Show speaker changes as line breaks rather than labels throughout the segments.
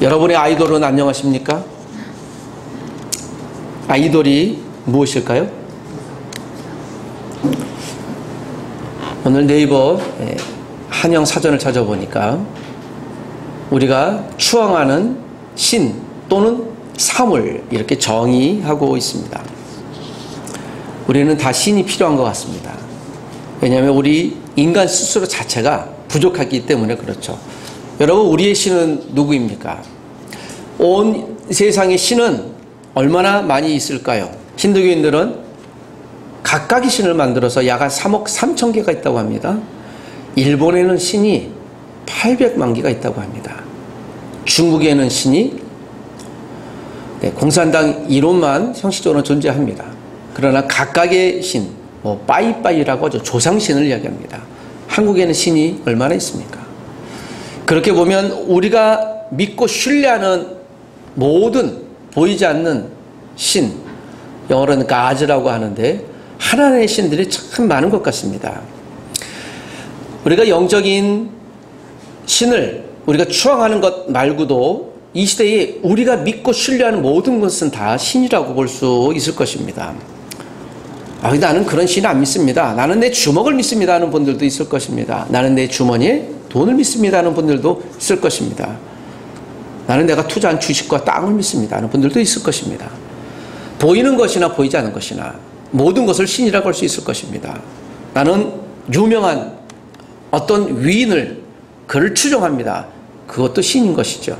여러분의 아이돌은 안녕하십니까? 아이돌이 무엇일까요? 오늘 네이버 한영 사전을 찾아보니까 우리가 추앙하는 신 또는 사물 이렇게 정의하고 있습니다. 우리는 다 신이 필요한 것 같습니다. 왜냐하면 우리 인간 스스로 자체가 부족하기 때문에 그렇죠. 여러분, 우리의 신은 누구입니까? 온 세상의 신은 얼마나 많이 있을까요? 힌두교인들은 각각의 신을 만들어서 약 3억 3천 개가 있다고 합니다. 일본에는 신이 800만 개가 있다고 합니다. 중국에는 신이 공산당 이론만 형식적으로 존재합니다. 그러나 각각의 신, 빠이빠이라고 하죠. 조상신을 이야기합니다. 한국에는 신이 얼마나 있습니까? 그렇게 보면 우리가 믿고 신뢰하는 모든 보이지 않는 신, 영어로는 God라고 하는데 하나님의 신들이 참 많은 것 같습니다. 우리가 영적인 신을 우리가 추앙하는 것 말고도 이 시대에 우리가 믿고 신뢰하는 모든 것은 다 신이라고 볼 수 있을 것입니다. 나는 그런 신 안 믿습니다. 나는 내 주먹을 믿습니다 하는 분들도 있을 것입니다. 나는 내 주머니에 돈을 믿습니다 하는 분들도 있을 것입니다. 나는 내가 투자한 주식과 땅을 믿습니다 하는 분들도 있을 것입니다. 보이는 것이나 보이지 않는 것이나 모든 것을 신이라고 할 수 있을 것입니다. 나는 유명한 어떤 위인을 그를 추종합니다. 그것도 신인 것이죠.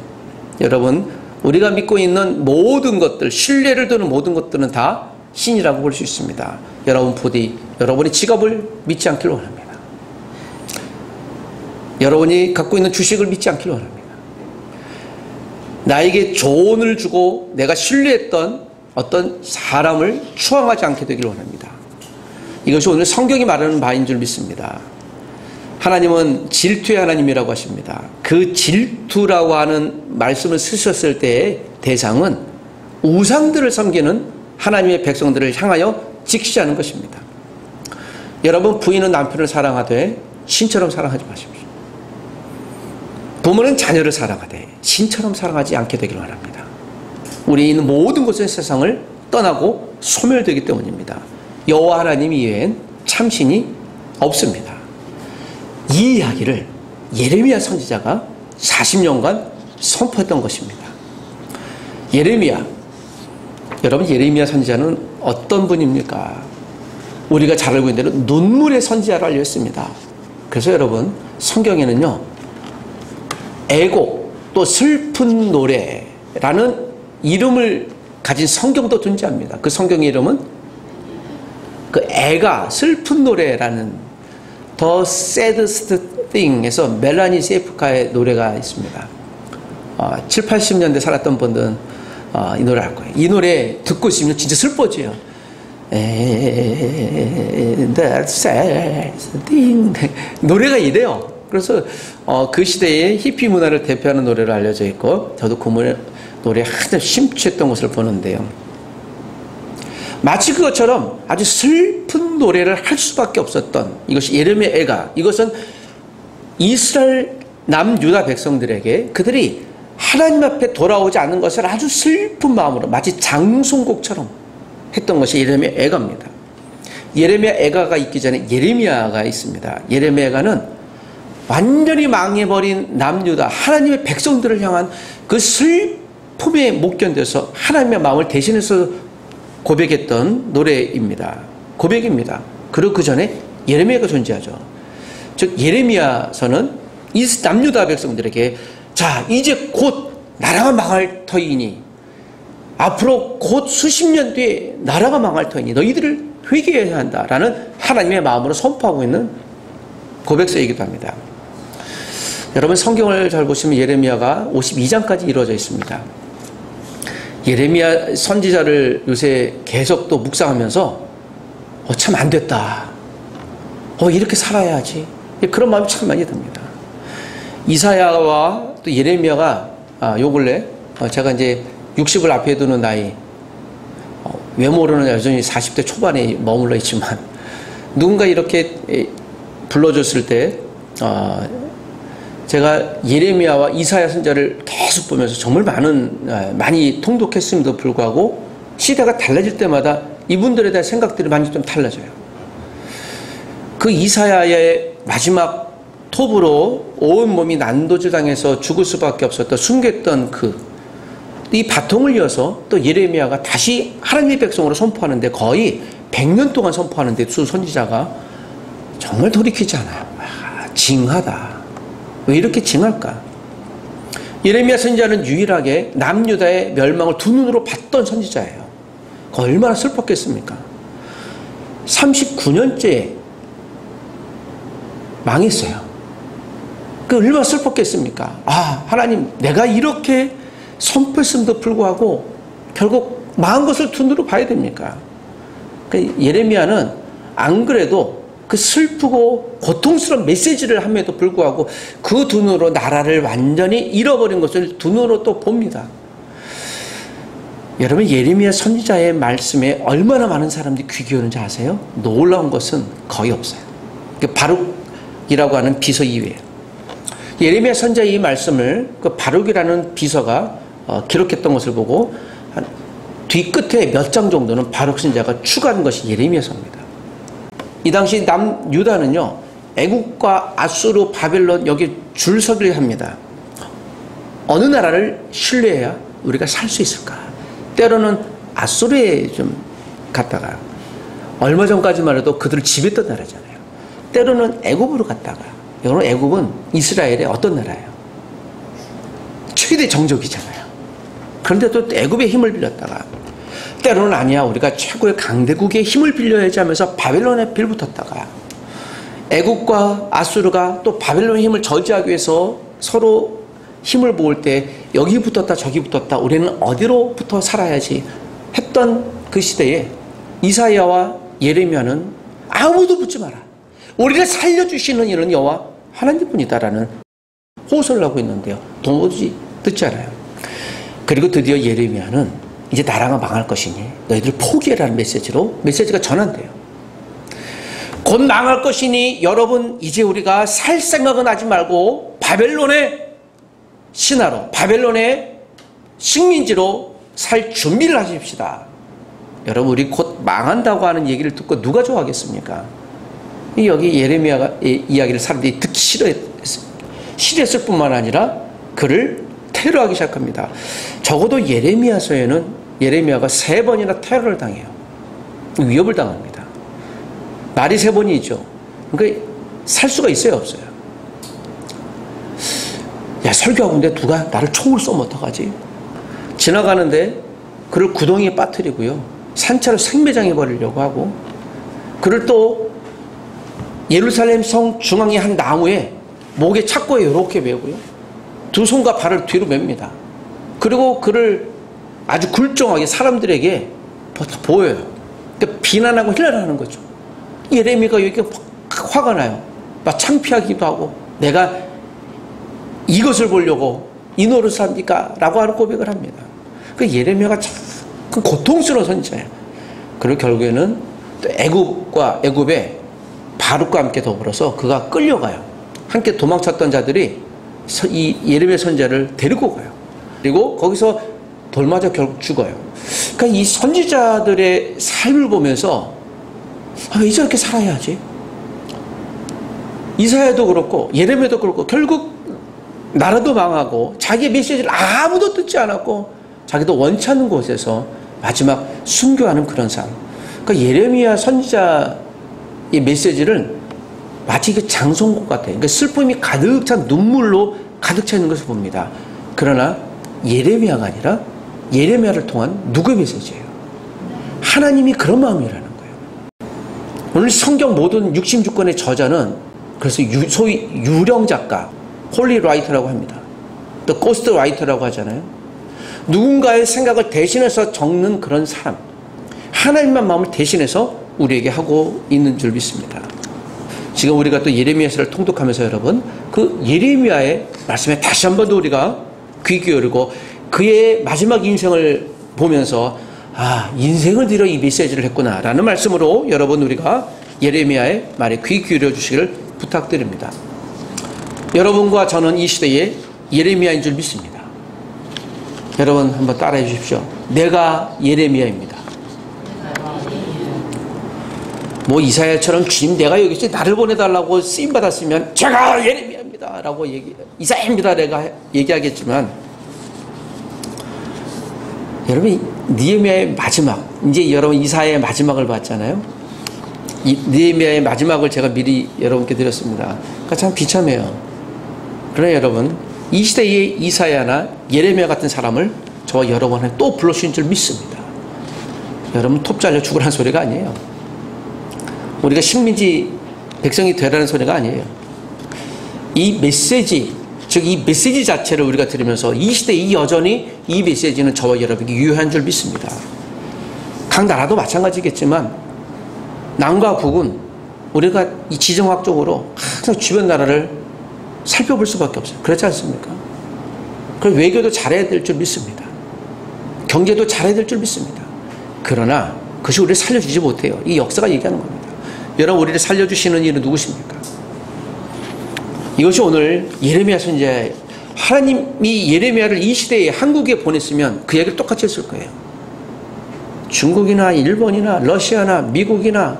여러분, 우리가 믿고 있는 모든 것들, 신뢰를 두는 모든 것들은 다 신이라고 볼 수 있습니다. 여러분 부디 여러분의 지갑을 믿지 않기를 원합니다. 여러분이 갖고 있는 주식을 믿지 않기를 원합니다. 나에게 조언을 주고 내가 신뢰했던 어떤 사람을 추앙하지 않게 되기를 원합니다. 이것이 오늘 성경이 말하는 바인 줄 믿습니다. 하나님은 질투의 하나님이라고 하십니다. 그 질투라고 하는 말씀을 쓰셨을 때의 대상은 우상들을 섬기는 하나님의 백성들을 향하여 직시하는 것입니다. 여러분, 부인은 남편을 사랑하되 신처럼 사랑하지 마십시오. 부모는 자녀를 사랑하되 신처럼 사랑하지 않게 되기를 바랍니다. 우리 있는 모든 것은 세상을 떠나고 소멸되기 때문입니다. 여호와 하나님 이외엔 참신이 없습니다. 이 이야기를 예레미야 선지자가 40년간 선포했던 것입니다. 예레미야, 여러분, 예레미야 선지자는 어떤 분입니까? 우리가 잘 알고 있는 대로 눈물의 선지자로 알려 있습니다. 그래서 여러분, 성경에는요, 애곡 또 슬픈 노래라는 이름을 가진 성경도 존재합니다. 그 성경의 이름은 그 애가 슬픈 노래라는 The Saddest Thing에서 멜라니 세이프카의 노래가 있습니다. 7, 80년대 살았던 분들은 이 노래 알 거예요. 이 노래 듣고 있으면 진짜 슬퍼져요. That sad thing. 노래가 이래요. 그래서 그 시대의 히피 문화를 대표하는 노래로 알려져 있고, 저도 그 노래에 한참 심취했던 것을 보는데요. 마치 그것처럼 아주 슬픈 노래를 할 수밖에 없었던 이것이 예레미야 애가, 이것은 이스라엘 남유다 백성들에게 그들이 하나님 앞에 돌아오지 않는 것을 아주 슬픈 마음으로 마치 장송곡처럼 했던 것이 예레미야 애가입니다. 예레미야 애가가 있기 전에 예레미야가 있습니다. 예레미야 애가는 완전히 망해버린 남유다 하나님의 백성들을 향한 그 슬픔에 못 견뎌서 하나님의 마음을 대신해서 고백했던 노래입니다. 고백입니다. 그리고 그 전에 예레미야가 존재하죠. 즉 예레미야서는 이 남유다 백성들에게 자, 이제 곧 나라가 망할 터이니, 앞으로 곧 수십 년 뒤에 나라가 망할 터이니 너희들을 회개해야 한다라는 하나님의 마음으로 선포하고 있는 고백서이기도 합니다. 여러분, 성경을 잘 보시면 예레미야가 52장까지 이루어져 있습니다. 예레미야 선지자를 요새 계속 또 묵상하면서 참 안 됐다. 이렇게 살아야지. 그런 마음이 참 많이 듭니다. 이사야와 또 예레미야가 요 근래 제가 이제 60을 앞에 두는 나이, 외모로는 여전히 40대 초반에 머물러 있지만 누군가 이렇게 불러줬을 때 제가 예레미야와 이사야 선지자를 계속 보면서 정말 많이 통독했음에도 불구하고 시대가 달라질 때마다 이분들에 대한 생각들이 많이 좀 달라져요. 그 이사야의 마지막 톱으로 온몸이 난도질당해서 죽을 수밖에 없었던 숨겼던 이 바통을 이어서 또 예레미야가 다시 하나님의 백성으로 선포하는데 거의 100년 동안 선포하는데 두 선지자가 정말 돌이키지 않아요. 징하다. 왜 이렇게 징할까? 예레미야 선지자는 유일하게 남유다의 멸망을 두 눈으로 봤던 선지자예요. 그 얼마나 슬펐겠습니까? 39년째 망했어요. 그 얼마나 슬펐겠습니까? 하나님, 내가 이렇게 선포했음에도 불구하고 결국 망한 것을 두 눈으로 봐야 됩니까? 예레미야는 안 그래도 그 슬프고 고통스러운 메시지를 함에도 불구하고 그 두 눈으로 나라를 완전히 잃어버린 것을 두 눈으로 또 봅니다. 여러분, 예레미야 선지자의 말씀에 얼마나 많은 사람들이 귀 기울이는지 아세요? 놀라운 것은 거의 없어요. 바룩이라고 하는 비서 이외에. 예레미야 선지자의 이 말씀을 그 바룩이라는 비서가 기록했던 것을 보고 뒤끝에 몇 장 정도는 바룩 선지자가 추가한 것이 예레미야서입니다. 이 당시 남유다는요, 애국과 아수르, 바벨론 여기 줄서기를 합니다. 어느 나라를 신뢰해야 우리가 살 수 있을까? 때로는 아수르에 좀 갔다가, 얼마 전까지만 해도 그들을 지배했던 나라잖아요. 때로는 애국으로 갔다가, 여러분, 애국은 이스라엘의 어떤 나라예요? 최대 정적이잖아요. 그런데 또 애국의 힘을 빌렸다가, 때로는 아니야, 우리가 최고의 강대국의 힘을 빌려야지 하면서 바벨론에 빌붙었다가, 애국과 아수르가 또 바벨론의 힘을 저지하기 위해서 서로 힘을 모을 때 여기 붙었다 저기 붙었다, 우리는 어디로부터 살아야지 했던 그 시대에 이사야와 예레미야는 아무도 붙지 마라, 우리를 살려주시는 이런 여호와 하나님뿐이다라는 호소를 하고 있는데요, 도무지 듣지 않아요. 그리고 드디어 예레미야는 이제 나라가 망할 것이니 너희들 포기해라는 메시지가 전한대요. 곧 망할 것이니 여러분, 이제 우리가 살 생각은 하지 말고 바벨론의 신하로, 바벨론의 식민지로 살 준비를 하십시다. 여러분, 우리 곧 망한다고 하는 얘기를 듣고 누가 좋아하겠습니까? 여기 예레미야가 이야기를 사람들이 듣기 싫어했을 뿐만 아니라 그를 테러하기 시작합니다. 적어도 예레미야서에는 예레미야가 3번이나 테러를 당해요. 위협을 당합니다. 말이 3번이죠. 그러니까 살 수가 있어요, 없어요? 야, 설교하고 있는데 누가 나를 총을 쏘면 어떡하지? 지나가는데 그를 구덩이에 빠뜨리고요, 산채로 생매장해 버리려고 하고, 그를 또 예루살렘 성 중앙의 한 나무에 목에 착고에 이렇게 메고요, 두 손과 발을 뒤로 맵니다. 그리고 그를 아주 굴종하게 사람들에게 보여요. 그러니까 비난하고 힐난하는 거죠. 예레미야가 여기 화가 나요. 막 창피하기도 하고, 내가 이것을 보려고 이 노릇을 합니까? 라고 하는 고백을 합니다. 그 예레미야가 참 고통스러운 선지자예요. 그리고 결국에는 또 애굽의 바룩과 함께 더불어서 그가 끌려가요. 함께 도망쳤던 자들이 이 예레미야 선지자를 데리고 가요. 그리고 거기서 돌맞아 결국 죽어요. 그러니까 이 선지자들의 삶을 보면서 왜 저렇게 살아야 하지? 이사야도 그렇고 예레미야도 그렇고 결국 나라도 망하고 자기의 메시지를 아무도 듣지 않았고 자기도 원치 않는 곳에서 마지막 순교하는 그런 삶. 그러니까 예레미야 선지자의 메시지를 마치 그 장송곡 같아요. 그러니까 슬픔이 가득 찬 눈물로 가득 차 있는 것을 봅니다. 그러나 예레미야가 아니라 예레미야를 통한 누구의 메시지예요? 하나님이 그런 마음이라는 거예요. 오늘 성경 모든 66권의 저자는 그래서 소위 유령 작가, 홀리 라이터라고 합니다. 또 고스트 라이터라고 하잖아요. 누군가의 생각을 대신해서 적는 그런 사람, 하나님만 마음을 대신해서 우리에게 하고 있는 줄 믿습니다. 지금 우리가 또 예레미야서를 통독하면서 여러분, 그 예레미야의 말씀에 다시 한 번 더 우리가 귀 기울이고 그의 마지막 인생을 보면서 인생을 들여 이 메시지를 했구나 라는 말씀으로 여러분, 우리가 예레미야의 말에 귀 기울여 주시기를 부탁드립니다. 여러분과 저는 이 시대의 예레미야인 줄 믿습니다. 여러분 한번 따라해 주십시오. 내가 예레미야입니다. 뭐 이사야처럼 주님 내가 여기서 나를 보내달라고 쓰임받았으면 제가 예레미야입니다 라고 이사야입니다 내가 얘기하겠지만, 여러분 느헤미야의 마지막, 이제 여러분 이사야의 마지막을 봤잖아요. 이 느헤미야의 마지막을 제가 미리 여러분께 드렸습니다. 그러니까 참 비참해요. 그러나 여러분 이 시대의 이사야나 예레미야 같은 사람을 저와 여러분은 또 불러주신 줄 믿습니다. 여러분 톱 잘려 죽으라는 소리가 아니에요. 우리가 식민지 백성이 되라는 소리가 아니에요. 이 메시지, 즉 이 메시지 자체를 우리가 들으면서 이 시대에 여전히 이 메시지는 저와 여러분에게 유효한 줄 믿습니다. 각 나라도 마찬가지겠지만 남과 북은 우리가 이 지정학적으로 항상 주변 나라를 살펴볼 수밖에 없어요. 그렇지 않습니까? 그래서 외교도 잘해야 될 줄 믿습니다. 경제도 잘해야 될 줄 믿습니다. 그러나 그것이 우리를 살려주지 못해요. 이 역사가 얘기하는 겁니다. 여러분 우리를 살려주시는 이는 누구십니까? 이것이 오늘 예레미야 선지자의, 하나님이 예레미야를 이 시대에 한국에 보냈으면 그 얘기를 똑같이 했을 거예요. 중국이나 일본이나 러시아나 미국이나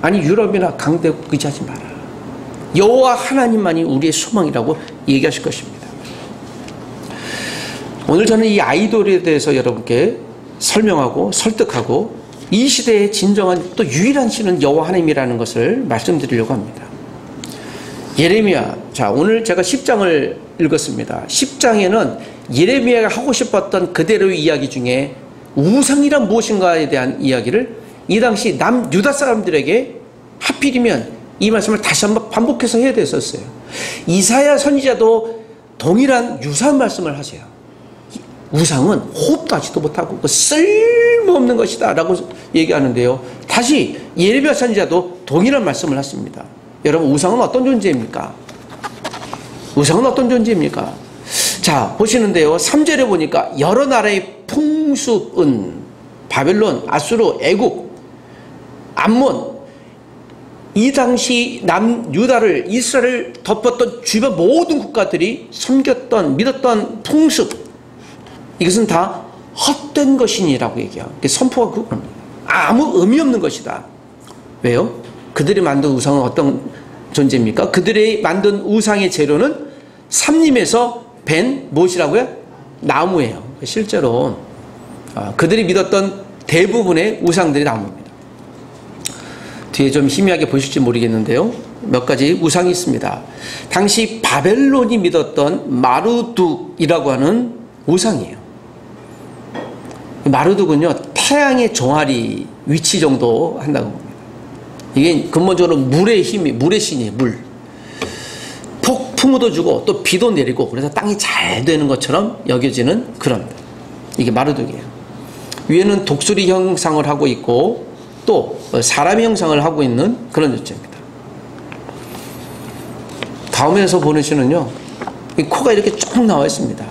아니 유럽이나 강대국 의지하지 마라. 여호와 하나님만이 우리의 소망이라고 얘기하실 것입니다. 오늘 저는 이 아이돌에 대해서 여러분께 설명하고 설득하고 이 시대의 진정한 또 유일한 신은 여호와 하나님이라는 것을 말씀드리려고 합니다. 예레미야, 자 오늘 제가 10장을 읽었습니다. 10장에는 예레미야가 하고 싶었던 그대로의 이야기 중에 우상이란 무엇인가에 대한 이야기를 이 당시 남유다 사람들에게 하필이면 이 말씀을 다시 한번 반복해서 해야 됐었어요. 이사야 선지자도 동일한 유사한 말씀을 하세요. 우상은 호흡도 하지도 못하고 쓸모없는 것이다 라고 얘기하는데요. 다시 예레미야 선지자도 동일한 말씀을 하십니다. 여러분 우상은 어떤 존재입니까? 우상은 어떤 존재입니까? 자 보시는데요. 3절에 보니까 여러 나라의 풍습은 바벨론, 아수르, 애국, 암몬, 이 당시 남유다를 이스라엘을 덮었던 주변 모든 국가들이 섬겼던 믿었던 풍습, 이것은 다 헛된 것이니라고 얘기해요. 선포가 그겁니다. 아무 의미 없는 것이다. 왜요? 그들이 만든 우상은 어떤 존재입니까? 그들이 만든 우상의 재료는 산림에서 벤 무엇이라고요? 나무예요. 실제로 그들이 믿었던 대부분의 우상들이 나무입니다. 뒤에 좀 희미하게 보실지 모르겠는데요. 몇 가지 우상이 있습니다. 당시 바벨론이 믿었던 마르둑이라고 하는 우상이에요. 마르둑은요 태양의 종아리 위치 정도 한다고 봅니다. 이게 근본적으로 물의 힘이, 물의 신이에요. 물. 폭풍우도 주고 또 비도 내리고 그래서 땅이 잘 되는 것처럼 여겨지는 그런, 이게 마르둑이에요. 위에는 독수리 형상을 하고 있고 또 사람의 형상을 하고 있는 그런 존재입니다. 다음에서 보는 신은요, 코가 이렇게 쭉 나와 있습니다.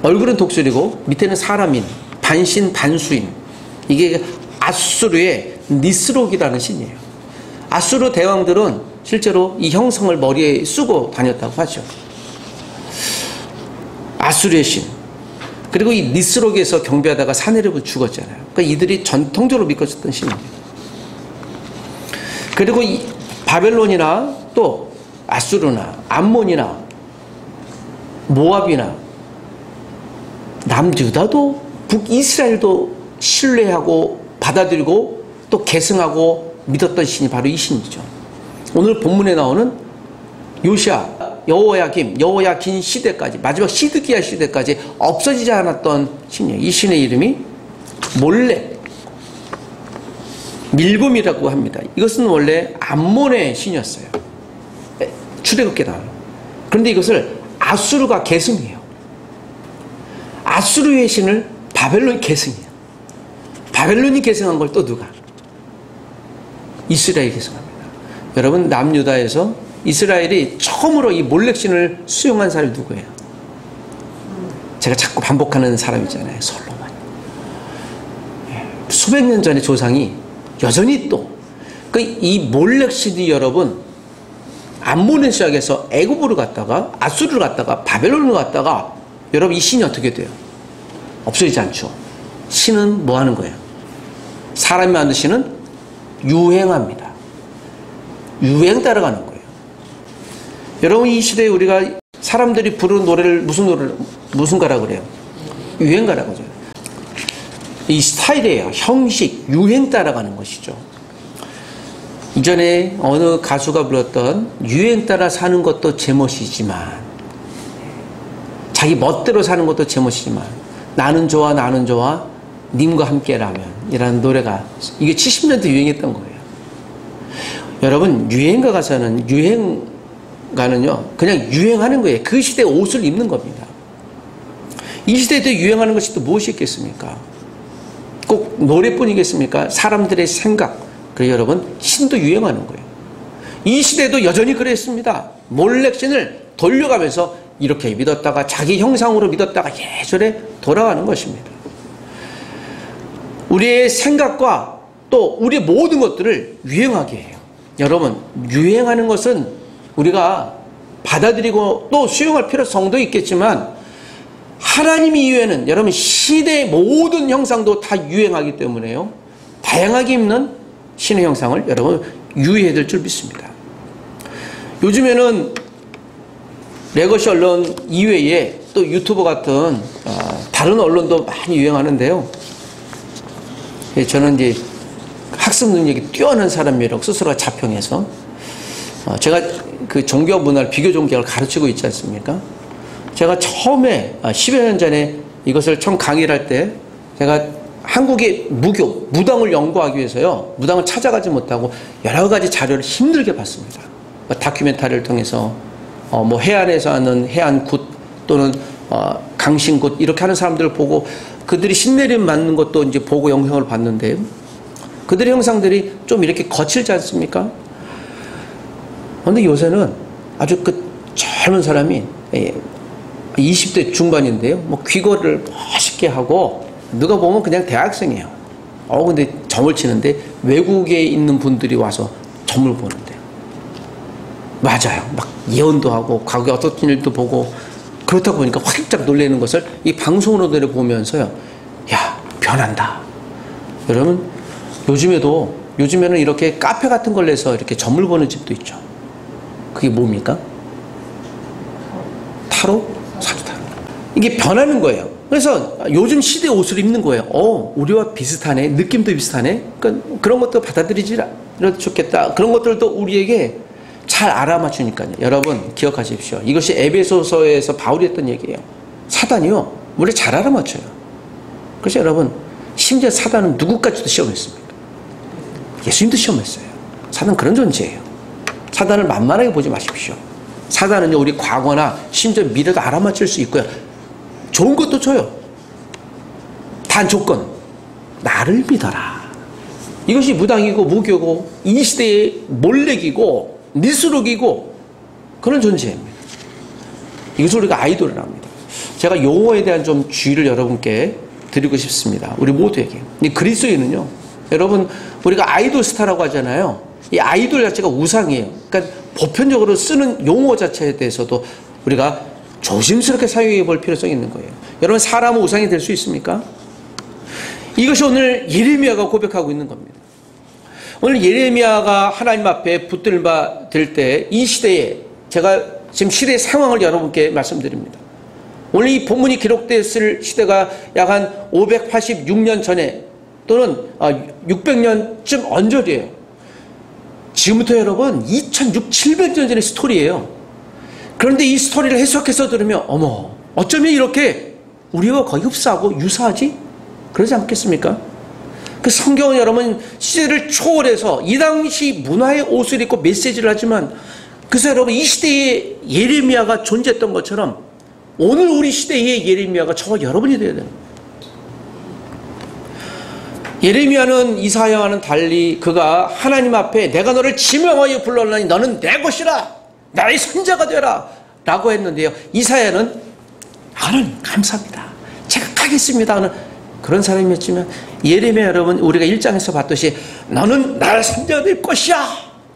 얼굴은 독수리고 밑에는 사람인, 반신 반수인, 이게 아수르의 니스록이라는 신이에요. 아수르 대왕들은 실제로 이 형성을 머리에 쓰고 다녔다고 하죠. 아수르의 신. 그리고 이 니스록에서 경배하다가 사내립을 죽었잖아요. 그러니까 이들이 전통적으로 믿었던 신입니다. 그리고 이 바벨론이나 또 아수르나 암몬이나 모압이나 남유다도 북이스라엘도 신뢰하고 받아들이고 또 계승하고 믿었던 신이 바로 이 신이죠. 오늘 본문에 나오는 요시야, 여호야긴 시대까지, 마지막 시드기야 시대까지 없어지지 않았던 신이에요. 이 신의 이름이 몰렉, 밀곰이라고 합니다. 이것은 원래 암몬의 신이었어요. 출애굽기에 나와요. 그런데 이것을 아수르가 계승해요. 아수르의 신을 바벨론이 계승해요. 바벨론이 계승한 걸 또 누가? 이스라엘이 계승합니다. 여러분 남유다에서 이스라엘이 처음으로 이 몰렉신을 수용한 사람이 누구예요? 제가 자꾸 반복하는 사람이잖아요. 솔로몬. 수백 년 전의 조상이 여전히 또 이 몰렉신이 여러분 암몬에 시작해서 애굽으로 갔다가 아수르로 갔다가 바벨론으로 갔다가 여러분 이 신이 어떻게 돼요? 없어지지 않죠. 신은 뭐 하는 거예요? 사람이 만든 신은 유행합니다. 유행 따라가는 거예요. 여러분 이 시대에 우리가 사람들이 부르는 노래를 무슨 가라 그래요? 유행가라고 하죠. 이 스타일이에요. 형식, 유행 따라가는 것이죠. 이전에 어느 가수가 불렀던 유행 따라 사는 것도 제멋이지만 자기 멋대로 사는 것도 제멋이지만 나는 좋아 님과 함께라면 이라는 노래가 이게 70년대 유행했던 거예요. 여러분 유행가 가사는 유행가는요 그냥 유행하는 거예요. 그 시대의 옷을 입는 겁니다. 이 시대에도 유행하는 것이 또 무엇이 있겠습니까? 꼭 노래뿐이겠습니까? 사람들의 생각. 그래서 여러분 신도 유행하는 거예요. 이 시대도 여전히 그랬습니다. 몰렉 신을 돌려가면서 이렇게 믿었다가 자기 형상으로 믿었다가 예전에 돌아가는 것입니다. 우리의 생각과 또 우리의 모든 것들을 유행하게 해요. 여러분 유행하는 것은 우리가 받아들이고 또 수용할 필요성도 있겠지만 하나님 이외에는 여러분 시대의 모든 형상도 다 유행하기 때문에요. 다양하게 입는 신의 형상을 여러분 유의해야 될 줄 믿습니다. 요즘에는 레거시 언론 이외에 또 유튜버 같은 다른 언론도 많이 유행하는데요. 저는 이제 학습 능력이 뛰어난 사람이라고 스스로가 자평해서 제가 그 종교 문화를 비교 종교를 가르치고 있지 않습니까? 제가 처음에 10여 년 전에 이것을 처음 강의를 할 때 제가 한국의 무교, 무당을 연구하기 위해서요. 무당을 찾아가지 못하고 여러 가지 자료를 힘들게 봤습니다. 다큐멘터리를 통해서 뭐 해안에서 하는 해안굿 또는 강신굿 이렇게 하는 사람들을 보고 그들이 신내림 맞는 것도 이제 보고 영상을 봤는데요. 그들의 형상들이 좀 이렇게 거칠지 않습니까? 그런데 요새는 아주 그 젊은 사람이 20대 중반인데요. 뭐 귀걸이를 멋있게 하고 누가 보면 그냥 대학생이에요. 근데 점을 치는데 외국에 있는 분들이 와서 점을 보는데요. 맞아요. 막 예언도 하고 과거에 어떤 일도 보고 그렇다 보니까 활짝 놀라는 것을 이 방송으로 보면서요. 야, 변한다. 여러분, 요즘에는 이렇게 카페 같은 걸 내서 이렇게 점을 보는 집도 있죠. 그게 뭡니까? 타로? 사주타로. 이게 변하는 거예요. 그래서 요즘 시대 옷을 입는 거예요. 우리와 비슷하네. 느낌도 비슷하네. 그러니까 그런 것도 받아들이지라 좋겠다. 그런 것들도 우리에게 잘 알아맞추니까요. 여러분 기억하십시오. 이것이 에베소서에서 바울이 했던 얘기예요. 사단이요. 우리 잘 알아맞혀요. 그래서 여러분 심지어 사단은 누구까지도 시험했습니까? 예수님도 시험했어요. 사단은 그런 존재예요. 사단을 만만하게 보지 마십시오. 사단은요 우리 과거나 심지어 미래도 알아맞힐 수 있고요. 좋은 것도 줘요. 단 조건 나를 믿어라. 이것이 무당이고 무교고 이 시대의 몰렉이고 니스룩이고 그런 존재입니다. 이것을 우리가 아이돌을 합니다. 제가 용어에 대한 좀 주의를 여러분께 드리고 싶습니다. 우리 모두에게. 이 그리스도인은요. 여러분 우리가 아이돌 스타라고 하잖아요. 이 아이돌 자체가 우상이에요. 그러니까 보편적으로 쓰는 용어 자체에 대해서도 우리가 조심스럽게 사용해 볼 필요성이 있는 거예요. 여러분 사람은 우상이 될 수 있습니까? 이것이 오늘 예레미야가 고백하고 있는 겁니다. 오늘 예레미야가 하나님 앞에 붙들바 될 때 이 시대에 제가 지금 시대의 상황을 여러분께 말씀드립니다. 오늘 이 본문이 기록됐을 시대가 약 한 586년 전에 또는 600년쯤 언저리예요. 지금부터 여러분 2600, 700년 전의 스토리예요. 그런데 이 스토리를 해석해서 들으면 어쩌면 이렇게 우리와 거의 흡사하고 유사하지? 그러지 않겠습니까? 그 성경은 여러분 시대를 초월해서 이 당시 문화의 옷을 입고 메시지를 하지만 그래서 여러분 이 시대에 예레미야가 존재했던 것처럼 오늘 우리 시대의 예레미야가 저와 여러분이 되어야 돼요. 예레미야는 이사야와는 달리 그가 하나님 앞에 내가 너를 지명하여 불렀나니 너는 내 것이라 나의 손자가 되라 라고 했는데요. 이사야는 하나님 감사합니다. 제가 가겠습니다 하는 그런 사람이었지만 예레미야 여러분 우리가 1장에서 봤듯이 너는 나의 손자가 될 것이야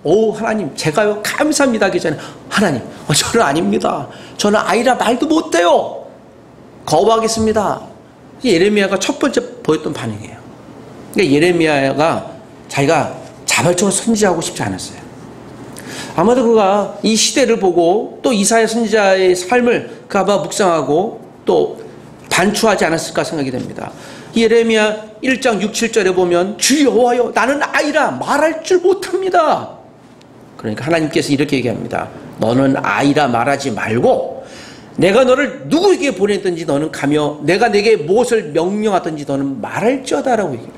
오 하나님 제가요 감사합니다 하기 전에 하나님 저는 아닙니다. 저는 아이라 말도 못해요. 거부하겠습니다. 예레미야가 첫 번째 보였던 반응이에요. 그러니까 예레미야가 자기가 자발적으로 선지하고 싶지 않았어요. 아마도 그가 이 시대를 보고 또 이사야 선지자의 삶을 그가 묵상하고 또 반추하지 않았을까 생각이 됩니다. 예레미야 1장 6, 7절에 보면 주 여호와여 나는 아이라 말할 줄 못합니다. 그러니까 하나님께서 이렇게 얘기합니다. 너는 아이라 말하지 말고 내가 너를 누구에게 보냈든지 너는 가며 내가 내게 무엇을 명령하든지 너는 말할지어다라고 얘기해요.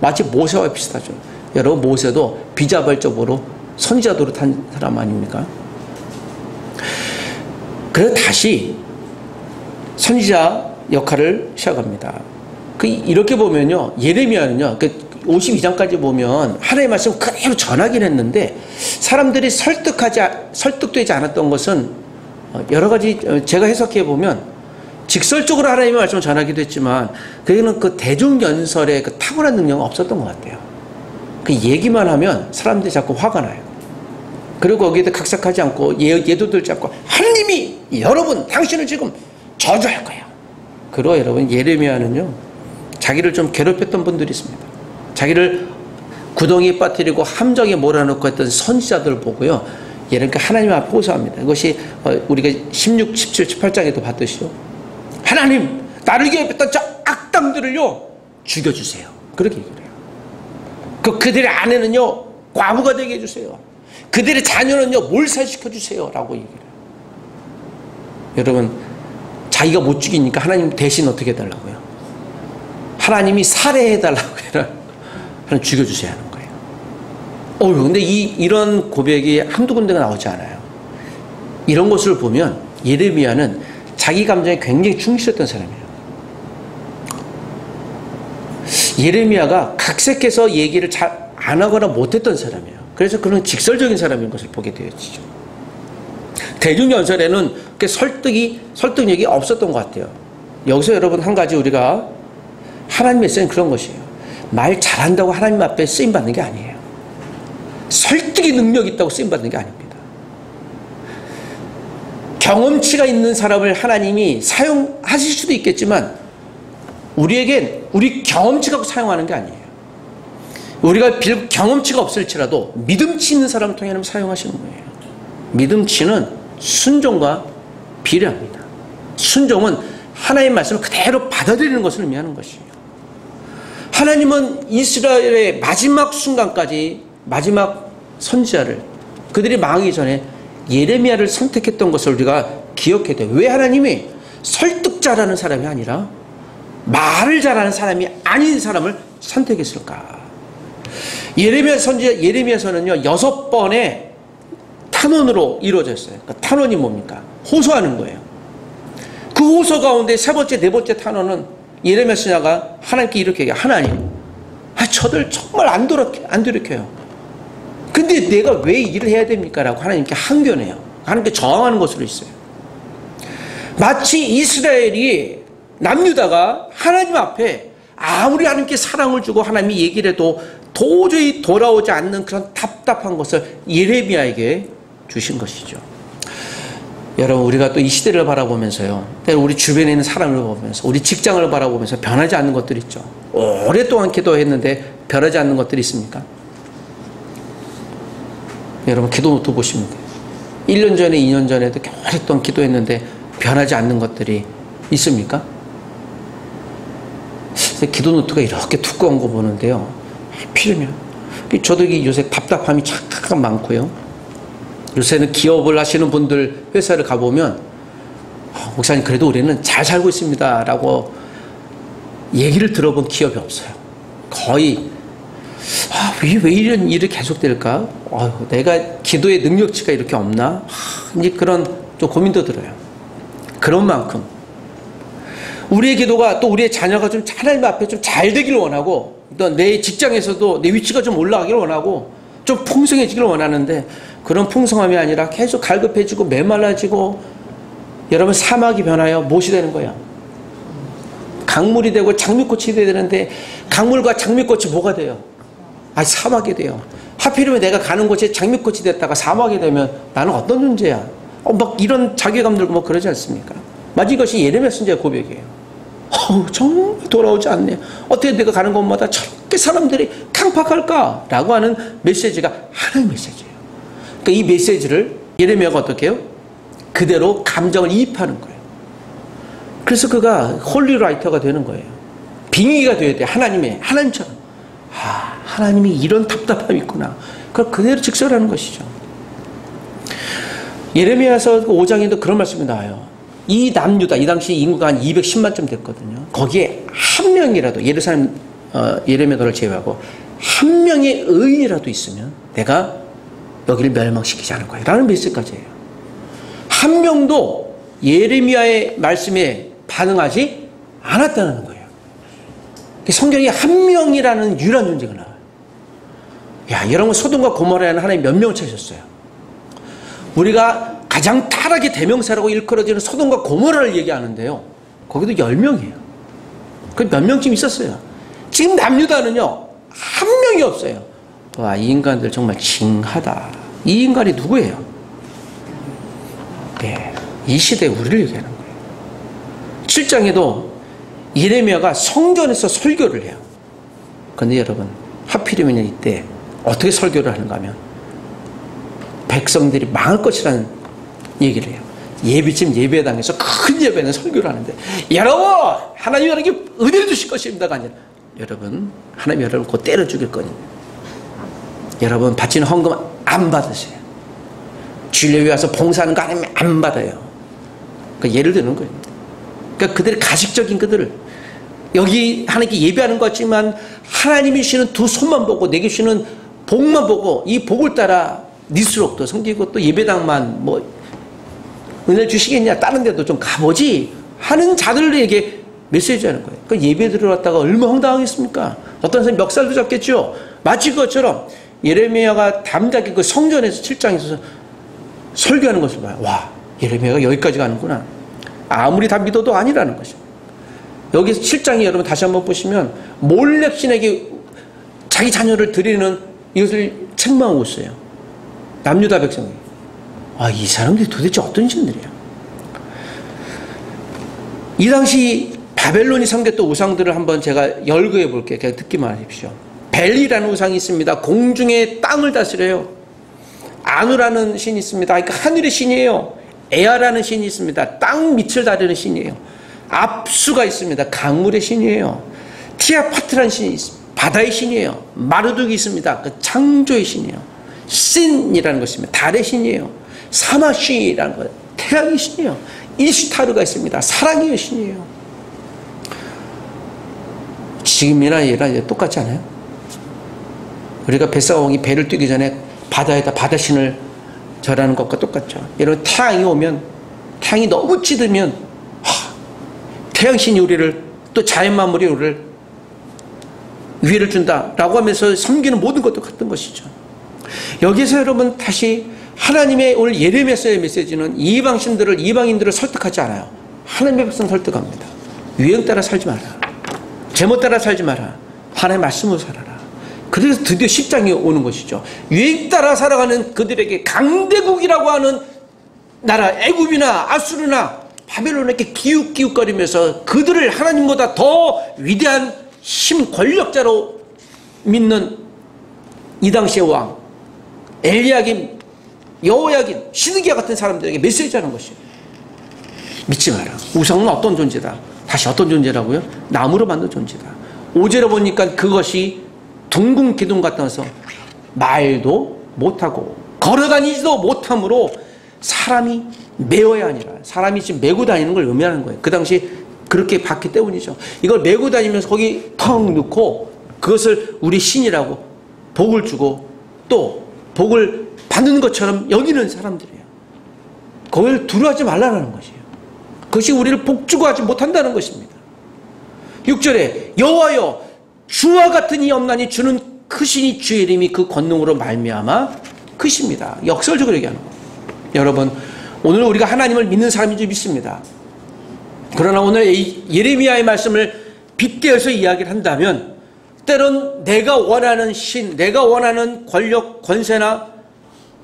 마치 모세와 비슷하죠. 여러분 모세도 비자발적으로 선지자 노릇한 사람 아닙니까? 그래서 다시 선지자 역할을 시작합니다. 이렇게 보면요 예레미야는요 52장까지 보면 하나님의 말씀 그대로 전하긴 했는데 사람들이 설득되지 않았던 것은 여러 가지 제가 해석해 보면 직설적으로 하나님의 말씀을 전하기도 했지만 그에는 그 대중연설의 그 탁월한 능력은 없었던 것 같아요. 그 얘기만 하면 사람들이 자꾸 화가 나요. 그리고 거기에도 각색하지 않고 예도 들지 않고 하나님이 여러분 당신을 지금 저주할 거예요. 그리고 여러분 예레미야는요 자기를 좀 괴롭혔던 분들이 있습니다. 자기를 구덩이에 빠뜨리고 함정에 몰아넣고 했던 선지자들을 보고요 예레미야가 하나님 앞에 호소합니다. 이것이 우리가 16, 17, 18장에도 봤듯이요 하나님 나를 괴롭혔던 저 악당들을요 죽여주세요. 그렇게 얘기를 해요. 그들의 아내는요 과부가 되게 해주세요. 그들의 자녀는요 몰살시켜주세요 라고 얘기를 해요. 여러분 자기가 못 죽이니까 하나님 대신 어떻게 해달라고요? 하나님이 살해해달라고 해라. 하나님 죽여주셔야 하는 거예요. 근데 이런 고백이 한두 군데가 나오지 않아요. 이런 것을 보면 예레미야는 자기 감정에 굉장히 충실했던 사람이에요. 예레미야가 각색해서 얘기를 잘 안 하거나 못했던 사람이에요. 그래서 그런 직설적인 사람인 것을 보게 되어지죠. 대중연설에는 설득력이 없었던 것 같아요. 여기서 여러분 한 가지 우리가 하나님의 쓰임 그런 것이에요. 말 잘한다고 하나님 앞에 쓰임받는 게 아니에요. 설득의 능력이 있다고 쓰임받는 게 아닙니다. 경험치가 있는 사람을 하나님이 사용하실 수도 있겠지만 우리에겐 우리 경험치 갖고 사용하는 게 아니에요. 우리가 비록 경험치가 없을지라도 믿음치 있는 사람을 통해 하나님 사용하시는 거예요. 믿음치는 순종과 비례합니다. 순종은 하나님의 말씀을 그대로 받아들이는 것을 의미하는 것이에요. 하나님은 이스라엘의 마지막 순간까지 마지막 선지자를 그들이 망하기 전에 예레미야를 선택했던 것을 우리가 기억해야 돼요. 왜 하나님이 설득자라는 사람이 아니라 말을 잘하는 사람이 아닌 사람을 선택했을까? 예레미야서는요 6번의 탄원으로 이루어졌어요. 그러니까 탄원이 뭡니까? 호소하는 거예요. 그 호소 가운데 세 번째, 네 번째 탄원은 예레미야 선지자가 하나님께 이렇게 얘기해요. 하나님, 저들 정말 안 돌이켜요. 근데 내가 왜 일을 해야 됩니까? 라고 하나님께 항변해요. 하나님께 저항하는 것으로 있어요. 마치 이스라엘이 남유다가 하나님 앞에 아무리 하나님께 사랑을 주고 하나님이 얘기를 해도 도저히 돌아오지 않는 그런 답답한 것을 예레미야에게 주신 것이죠. 여러분 우리가 또 이 시대를 바라보면서요 우리 주변에 있는 사람을 보면서 우리 직장을 바라보면서 변하지 않는 것들이 있죠. 오랫동안 기도했는데 변하지 않는 것들이 있습니까? 여러분 기도 노트 보시면 돼요. 1년 전에 2년 전에도 오랫동안 기도했는데 변하지 않는 것들이 있습니까? 기도 노트가 이렇게 두꺼운 거 보는데요 필면 저도 요새 답답함이 잠깐 많고요. 요새는 기업을 하시는 분들 회사를 가보면 목사님 그래도 우리는 잘 살고 있습니다 라고 얘기를 들어본 기업이 없어요. 거의 왜 이런 일이 계속될까? 내가 기도의 능력치가 이렇게 없나? 이제 그런 좀 고민도 들어요. 그런 만큼 우리의 기도가 또 우리의 자녀가 좀 하나님 앞에 좀 잘 되기를 원하고 또 내 직장에서도 내 위치가 좀 올라가기를 원하고 좀 풍성해지기를 원하는데 그런 풍성함이 아니라 계속 갈급해지고 메말라지고 여러분 사막이 변하여 무엇이 되는 거야? 강물이 되고 장미꽃이 돼야 되는데 강물과 장미꽃이 뭐가 돼요? 아, 사막이 돼요. 하필이면 내가 가는 곳이 장미꽃이 됐다가 사막이 되면 나는 어떤 존재야? 막 이런 자괴감 들고 뭐 그러지 않습니까? 마치 이것이 예레미야 선지자의 고백이에요. 정말 돌아오지 않네. 어떻게 내가 가는 곳마다 저렇게 사람들이 강팍할까? 라고 하는 메시지가 하나의 메시지예요. 그러니까 이 메시지를 예레미야가 어떻게 해요? 그대로 감정을 이입하는 거예요. 그래서 그가 홀리라이터가 되는 거예요. 빙의가 되어야 돼. 하나님처럼. 하나님이 이런 답답함이 있구나. 그걸 그대로 직설하는 것이죠. 예레미야서 5장에도 그런 말씀이 나와요. 이 남유다, 이 당시 인구가 한 210만쯤 됐거든요. 거기에 한 명이라도, 예루살렘 예레미야를 제외하고 한 명의 의인이라도 있으면 내가 여기를 멸망시키지 않을 거야 라는 메시지까지예요. 한 명도 예레미야의 말씀에 반응하지 않았다는 거예요. 성경에 한 명이라는 유일한 존재가 나와요. 야, 여러분, 소돔과 고모라에는 하나님 몇 명을 찾으셨어요? 우리가 가장 타락의 대명사라고 일컬어지는 소돔과 고모라를 얘기하는데요, 거기도 10명이에요. 그 몇 명쯤 있었어요. 지금 남유다는요, 한 명이 없어요. 와, 이 인간들 정말 징하다. 이 인간이 누구예요? 네, 이 시대에 우리를 얘기하는 거예요. 7장에도 예레미야가 성전에서 설교를 해요. 그런데 여러분, 하필이면 이때 어떻게 설교를 하는가 하면 백성들이 망할 것이라는 얘기를 해요. 예비집 예배당에서 큰 예배는 설교를 하는데, 여러분, 하나님 여러분에게 은혜를 주실 것입니다가 아니라, 여러분, 하나님 여러분 곧 때려 죽일 거니 여러분 바치는 헌금 안 받으세요. 주일 예배 와서 봉사하는 거 하나님 안 받아요. 그러니까 예를 드는 거예요. 그러니까 그들의 가식적인 그들을, 여기 하나님께 예배하는 것 같지만 하나님이 주시는 두 손만 보고 내게 주시는 복만 보고 이 복을 따라 니스록도 섬기고 또 예배당만 뭐 은혜 주시겠냐, 다른 데도 좀 가보지 하는 자들에게 메시지하는 거예요. 그 예배 들어왔다가 얼마나 황당하겠습니까? 어떤 사람이 멱살도 잡겠죠. 마치 그것처럼 예레미야가 담대하게 그 성전에서 7장에서 설교하는 것을 봐요. 와, 예레미야가 여기까지 가는구나. 아무리 다 믿어도 아니라는 것입니다. 여기서 7장에 여러분 다시 한번 보시면 몰렉신에게 자기 자녀를 드리는 이것을 책망하고 있어요. 남유다 백성이. 이 사람들이 도대체 어떤 신들이야? 이 당시 바벨론이 섬겼던 우상들을 한번 제가 열거해 볼게요. 그냥 듣기만 하십시오. 벨이라는 우상이 있습니다. 공중의 땅을 다스려요. 아누라는 신이 있습니다. 그러니까 하늘의 신이에요. 에아라는 신이 있습니다. 땅 밑을 다루는 신이에요. 압수가 있습니다. 강물의 신이에요. 티아파트라는 신이 있습니다. 바다의 신이에요. 마르둑이 있습니다. 그 창조의 신이에요. 신이라는 것입니다. 달의 신이에요. 사마쉬라는 것, 태양의 신이에요. 이슈타르가 있습니다. 사랑의 신이에요. 지금이나 예나 똑같지 않아요? 우리가 뱃사공이 배를 뛰기 전에 바다에다 바다신을 절하는 것과 똑같죠. 여러분, 태양이 오면, 태양이 너무 찌들면 태양신이 우리를, 또 자연 만물이 우리를 위해를 준다라고 하면서 섬기는 모든 것도 같은 것이죠. 여기서 여러분 다시 하나님의 오늘 예레미야서의 메시지는 이방인들을 설득하지 않아요. 하나님의 백성 설득합니다. 유행 따라 살지 마라. 제목 따라 살지 마라. 하나님의 말씀으로 살아라. 그래서 드디어 10장이 오는 것이죠. 유행 따라 살아가는 그들에게 강대국이라고 하는 나라, 애굽이나 아수르나 바벨론에게 기웃기웃거리면서 그들을 하나님보다 더 위대한 힘, 권력자로 믿는 이 당시의 왕 엘리야김, 여호야김, 시드기야 같은 사람들에게 메시지하는 것이에요. 믿지 마라. 우상은 어떤 존재다. 다시 어떤 존재라고요? 나무로 만든 존재다. 5절에 보니까 그것이 둥근 기둥 같아서 말도 못하고 걸어다니지도 못하므로 사람이 메어야 아니라, 사람이 지금 메고 다니는 걸 의미하는 거예요. 그 당시 그렇게 봤기 때문이죠. 이걸 메고 다니면서 거기 턱 넣고 그것을 우리 신이라고 복을 주고 또 복을 받는 것처럼 여기는 사람들이에요. 그걸 두려워하지 말라는 것이에요. 그것이 우리를 복주고 하지 못한다는 것입니다. 6절에 여호와여 주와 같은 이 없나니 주는 크시니 주의 이름이 그 권능으로 말미암아 크십니다. 역설적으로 얘기하는 거예요. 여러분, 오늘 우리가 하나님을 믿는 사람인 줄 믿습니다. 그러나 오늘 예레미야의 말씀을 빗대어서 이야기를 한다면 때론 내가 원하는 신, 내가 원하는 권력, 권세나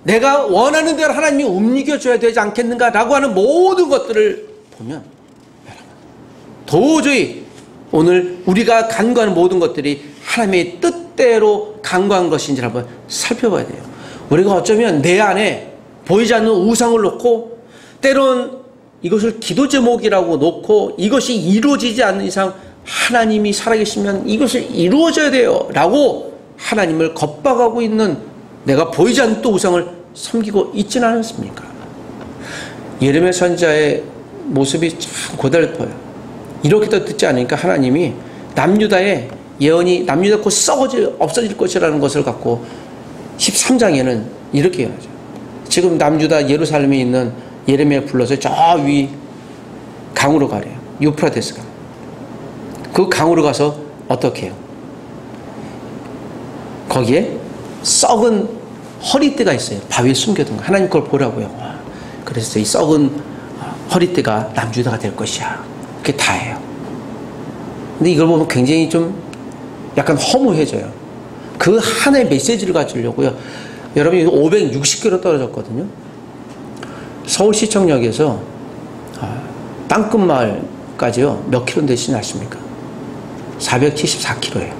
내가 원하는 대로 하나님이 움직여줘야 되지 않겠는가라고 하는 모든 것들을 보면 도저히 오늘 우리가 간구하는 모든 것들이 하나님의 뜻대로 간구한 것인지 한번 살펴봐야 돼요. 우리가 어쩌면 내 안에 보이지 않는 우상을 놓고 때론 이것을 기도 제목이라고 놓고 이것이 이루어지지 않는 이상 하나님이 살아계시면 이것을 이루어져야 돼요 라고 하나님을 겁박하고 있는 내가 보이지 않는 또 우상을 섬기고 있지는 않습니까? 예레미야 선지자의 모습이 참 고달퍼요. 이렇게도 듣지 않으니까 하나님이 남유다의 예언이 남유다 곧 없어질 것이라는 것을 갖고 13장에는 이렇게 얘기하죠. 지금 남유다 예루살렘에 있는 예레미야 불러서 저 위 강으로 가래요. 유프라테스 강. 그 강으로 가서 어떻게 해요? 거기에 썩은 허리띠가 있어요. 바위에 숨겨둔 거. 하나님 그걸 보라고요. 그래서 이 썩은 허리띠가 남유다가 될 것이야. 그게 다예요. 근데 이걸 보면 굉장히 좀 약간 허무해져요. 그 하나의 메시지를 가지려고요. 여러분이 560km 떨어졌거든요. 서울시청역에서 땅끝마을까지요. 몇 킬로 되시는 아십니까? 474km예요.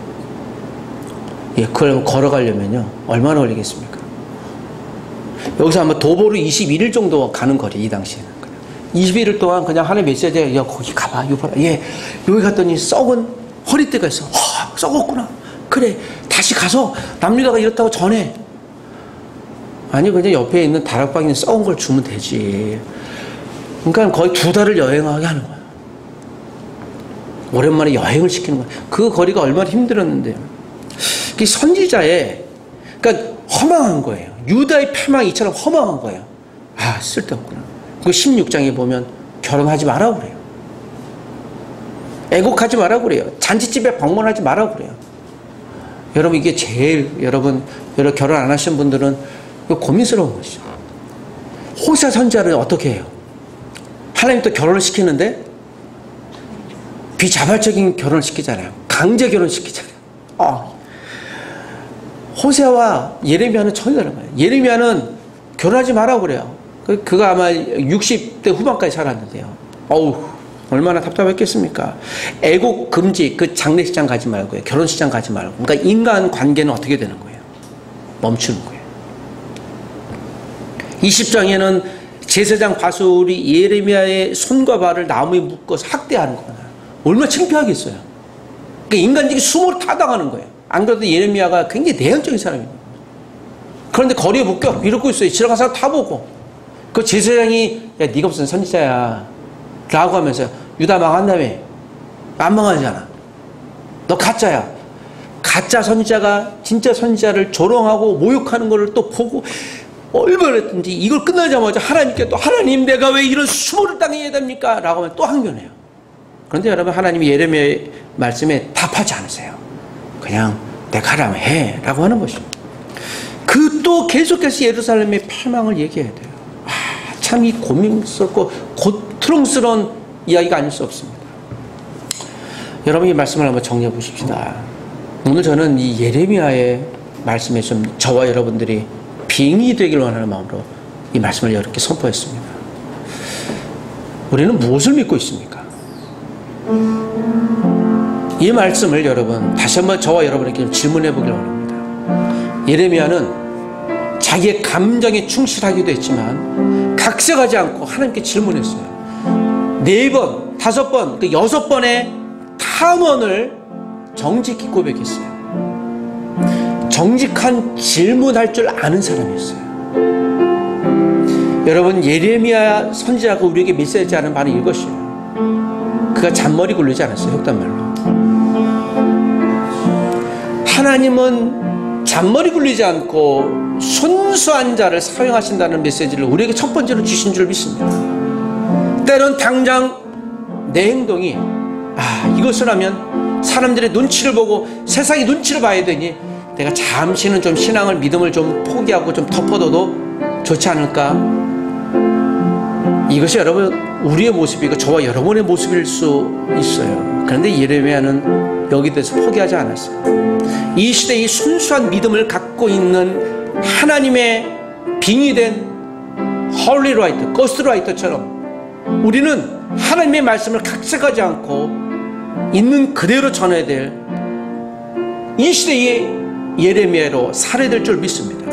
예, 그걸 걸어가려면요. 얼마나 걸리겠습니까? 여기서 아마 도보로 21일 정도 가는 거리, 이 당시에는. 21일 동안 그냥 하나의 메시지에, 야, 거기 가봐. 예, 여기 갔더니 썩은 허리띠가 있어. 썩었구나. 그래, 다시 가서 남유다가 이렇다고 전해. 아니, 그냥 옆에 있는 다락방에 있는 썩은 걸 주면 되지. 그러니까 거의 2달을 여행하게 하는 거야. 오랜만에 여행을 시키는 거야. 그 거리가 얼마나 힘들었는데요. 그 선지자의, 그러니까 허망한 거예요. 유다의 패망이 이처럼 허망한 거예요. 아, 쓸데없구나. 그 16장에 보면 결혼하지 말라고 그래요. 애국하지 말라고 그래요. 잔치집에 방문하지 말라고 그래요. 여러분, 이게 제일 여러분 결혼 안 하신 분들은 고민스러운 것이죠. 호세 선지자를 어떻게 해요? 하나님 또 결혼을 시키는데 비자발적인 결혼을 시키잖아요. 강제 결혼 시키잖아요. 호세와 예레미야는 전혀 다른 거예요. 예레미야는 결혼하지 말라고 그래요. 그가 아마 60대 후반까지 살았는데요. 어우, 얼마나 답답했겠습니까? 애국 금지, 그 장례식장 가지 말고요. 결혼식장 가지 말고. 그러니까 인간 관계는 어떻게 되는 거예요? 멈추는 거예요. 20장에는 제사장 바술이 예레미야의 손과 발을 나무에 묶어서 학대하는 거예요. 얼마나 창피하겠어요. 그러니까 인간적인 수모를 타당하는 거예요. 안 그래도 예레미야가 굉장히 내향적인 사람이에요. 그런데 거리에 묶여 이러고 있어요. 지나가서 타보고. 그 제사장이 야, 네가 무슨 선지자야 라고 하면서 유다 망한다며. 안 망하잖아. 너 가짜야. 가짜 선지자가 진짜 선지자를 조롱하고 모욕하는 것을 또 보고 얼마나 했든지 이걸 끝나자마자 하나님께 또 하나님 내가 왜 이런 수모를 당해야 됩니까? 라고 하면 또 항변해요. 그런데 여러분 하나님이 예레미야의 말씀에 답하지 않으세요. 그냥 내가 하라면 해 라고 하는 것이죠. 그 또 계속해서 예루살렘의 패망을 얘기해야 돼요. 참 이 고민스럽고 고통스러운 이야기가 아닐 수 없습니다. 여러분 이 말씀을 한번 정리해 보십시다. 오늘 저는 이 예레미야의 말씀에 좀 저와 여러분들이 빙의 되길 원하는 마음으로 이 말씀을 이렇게 선포했습니다. 우리는 무엇을 믿고 있습니까? 이 말씀을 여러분 다시 한번 저와 여러분에게 좀 질문해 보길 원합니다. 예레미야는 자기의 감정에 충실하기도 했지만 각색하지 않고 하나님께 질문했어요. 4번, 5번, 6번의 탐언을 정직히 고백했어요. 정직한 질문할 줄 아는 사람이었어요. 여러분 예레미야 선지자가 우리에게 메시지하는 바는 이것이에요. 그가 잔머리 굴리지 않았어요. 흑단말로. 하나님은 잔머리 굴리지 않고 순수한 자를 사용하신다는 메시지를 우리에게 첫 번째로 주신 줄 믿습니다. 때론 당장 내 행동이 이것을 하면 사람들의 눈치를 보고 세상의 눈치를 봐야 되니 내가 잠시는 좀 신앙을 믿음을 좀 포기하고 좀 덮어둬도 좋지 않을까? 이것이 여러분 우리의 모습이고 저와 여러분의 모습일 수 있어요. 그런데 예레미야는 여기 대해서 포기하지 않았어요. 이 시대에 이 순수한 믿음을 갖고 있는 하나님의 빙의된 홀리라이터, 거스트라이터처럼 우리는 하나님의 말씀을 각색하지 않고 있는 그대로 전해야 될 이 시대의 예레미야로 살해될 줄 믿습니다.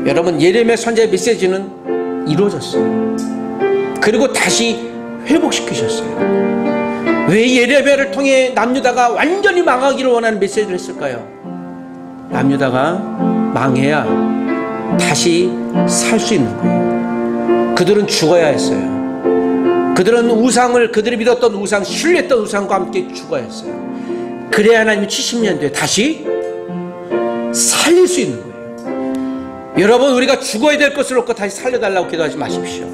여러분, 예레미야 선지자의 메시지는 이루어졌어요. 그리고 다시 회복시키셨어요. 왜 예레미야를 통해 남유다가 완전히 망하기를 원하는 메시지를 했을까요? 남유다가 망해야 다시 살 수 있는 거예요. 그들은 죽어야 했어요. 그들은 우상을, 그들이 믿었던 우상, 신뢰했던 우상과 함께 죽어야 했어요. 그래야 하나님이 70년 뒤에 다시 살릴 수 있는 거예요. 여러분, 우리가 죽어야 될 것을 놓고 다시 살려달라고 기도하지 마십시오.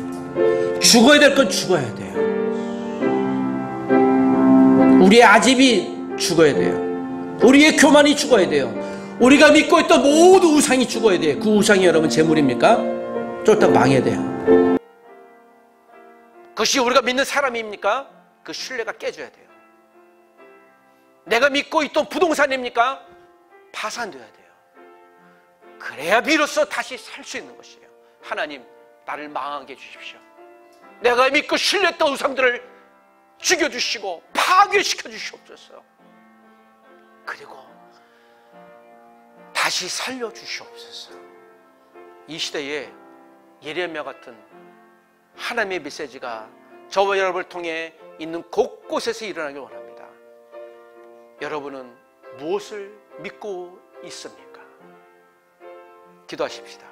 죽어야 될 건 죽어야 돼요. 우리의 아집이 죽어야 돼요. 우리의 교만이 죽어야 돼요. 우리가 믿고 있던 모든 우상이 죽어야 돼요. 그 우상이 여러분 재물입니까? 쫄딱 망해야 돼요. 그것이 우리가 믿는 사람입니까? 그 신뢰가 깨져야 돼요. 내가 믿고 있던 부동산입니까? 파산돼야 돼요. 그래야 비로소 다시 살 수 있는 것이에요. 하나님, 나를 망하게 해주십시오. 내가 믿고 신뢰했던 우상들을 죽여주시고 파괴시켜 주시옵소서. 그리고 다시 살려주시옵소서. 이 시대에 예레미야 같은 하나님의 메시지가 저와 여러분을 통해 있는 곳곳에서 일어나길 원합니다. 여러분은 무엇을 믿고 있습니까? 기도하십시다.